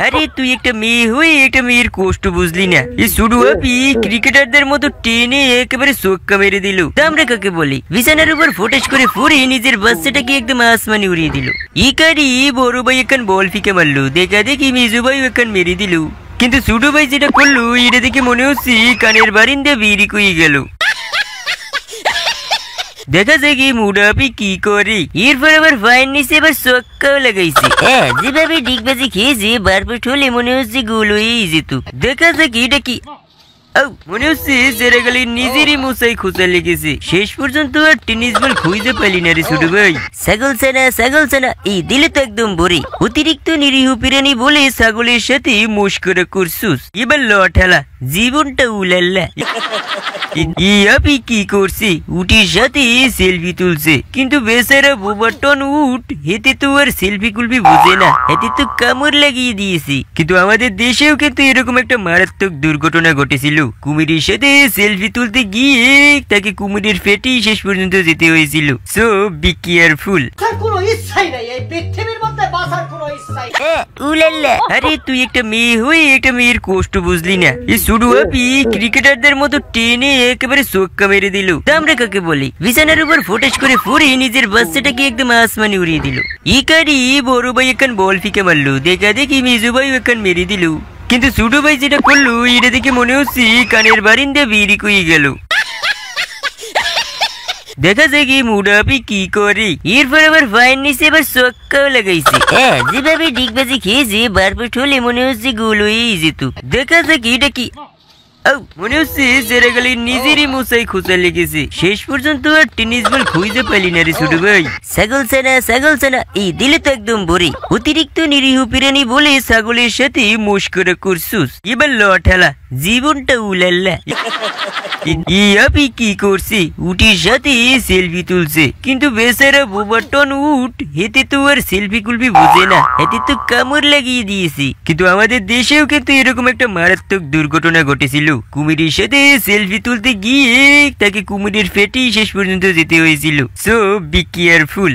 আরে তুই একটা মেয়ে হয়ে একটা মেয়ের কষ্ট বুঝলি না। এই শুরু হবি ক্রিকেটারদের মতো টেনে একেবারে সোক্কা মেরে দিল। আমরা কাকে বলি? বিছানার উপর ফোটেশ করে ফুরে নিজের বাচ্চাটাকে একদম আসমানি উড়িয়ে দিল। ইকারি বড় ভাই এখন বল ফিকে মারলো, দেখা দেখি মেজু ভাই এখন মেরে দিল। কিন্তু ছোট ভাই যেটা করলো এটা দেখে মনে হচ্ছে কানের বারিন্দা বিড়ি কই গেল। দেখা যায় কি মুডাপি কি করে। এরপর আবার ফাইন নিচে এবার চক্কাও লাগাইছে। যেভাবে ডিগবাজি খেয়েছে বারপেট হলে মনে হচ্ছে গোল হয়েই যেত। দেখা যাক এটা কি মনে হচ্ছে জেরাগালি নিজেরই মোসাই খোঁচা লেগেছে। শেষ পর্যন্ত আর টেনিস বল খুঁজে পালি না রে ছোট ভাই। ছাগল ছানা এই দিলে তো একদম ভরে। অতিরিক্ত নিরীহ প্রাণী বলে ছাগলের সাথে মস্করা করছুস। এবার ল ঠেলা, জীবনটা উলাল্লা। ইয়াপি কি করছে? উটির সাথে সেলফি তুলছে, কিন্তু বেচারা বোবাটন উট হেতে তো আর সেলফি কুলফি বুঝে না, হেতে তো কামড় লাগিয়ে দিয়েছে। কিন্তু আমাদের দেশেও কিন্তু এরকম একটা মারাত্মক দুর্ঘটনা ঘটেছিল। কুমিরের সাথে সেলফি তুলতে গিয়ে তাকে কুমিরের পেটেই শেষ পর্যন্ত যেতে হয়েছিল। So be careful. আরে তুই একটা মেয়ে হয়ে একটা মেয়ের কষ্ট বুঝলি না। এই শুরু হবি ক্রিকেটারদের মতো টেনে একেবারে সোক্কা মেরে দিল। আমরা কাকে বলি? বিছানার উপর ফোটেশ করে ফুরে নিজের বাচ্চাটাকে একদম আসমানি উড়িয়ে দিল। ইকারি বড় ভাই এখন বল ফিকে মারলো, দেখা দেখি মেজু ভাই এখন মেরে দিল। কিন্তু ছোট ভাই যেটা করলো এটা দেখে মনে হচ্ছে কানের বারিন্দা বিড়ি কই গেল। দেখা যায় কি মুডাপি কি করে। এরপর আবার ফাইন নিচে এবার চক্কাও লাগাইছে। যেভাবে ডিগবাজি খেয়েছে বারপেট হলে মনে হচ্ছে গোল হয়েই যেত। দেখা যাক এটা কি মনে হচ্ছে জেরাগালি নিজেরই মোসাই খোঁচা লেগেছে। শেষ পর্যন্ত আর টেনিস বল খুঁজে পালি না রে ছোট ভাই। ছাগল ছানা এই দিলে তো একদম ভরে। অতিরিক্ত নিরীহ প্রাণী বলে ছাগলের সাথে মস্করা করছুস। এবার ল ঠেলা, জীবনটা উলাল্লা। ইয়াপি কি করছে? উটির সাথে সেলফি তুলছে, কিন্তু বেচারা বোবাটন উট হেতে তো আর সেলফি কুলফি বুঝে না, হেতে তো কামড় লাগিয়ে দিয়েছে। কিন্তু আমাদের দেশেও কিন্তু এরকম একটা মারাত্মক দুর্ঘটনা ঘটেছিল। কুমিরের সাথে সেলফি তুলতে গিয়ে তাকে কুমিরের পেটেই শেষ পর্যন্ত যেতে হয়েছিল। So be careful.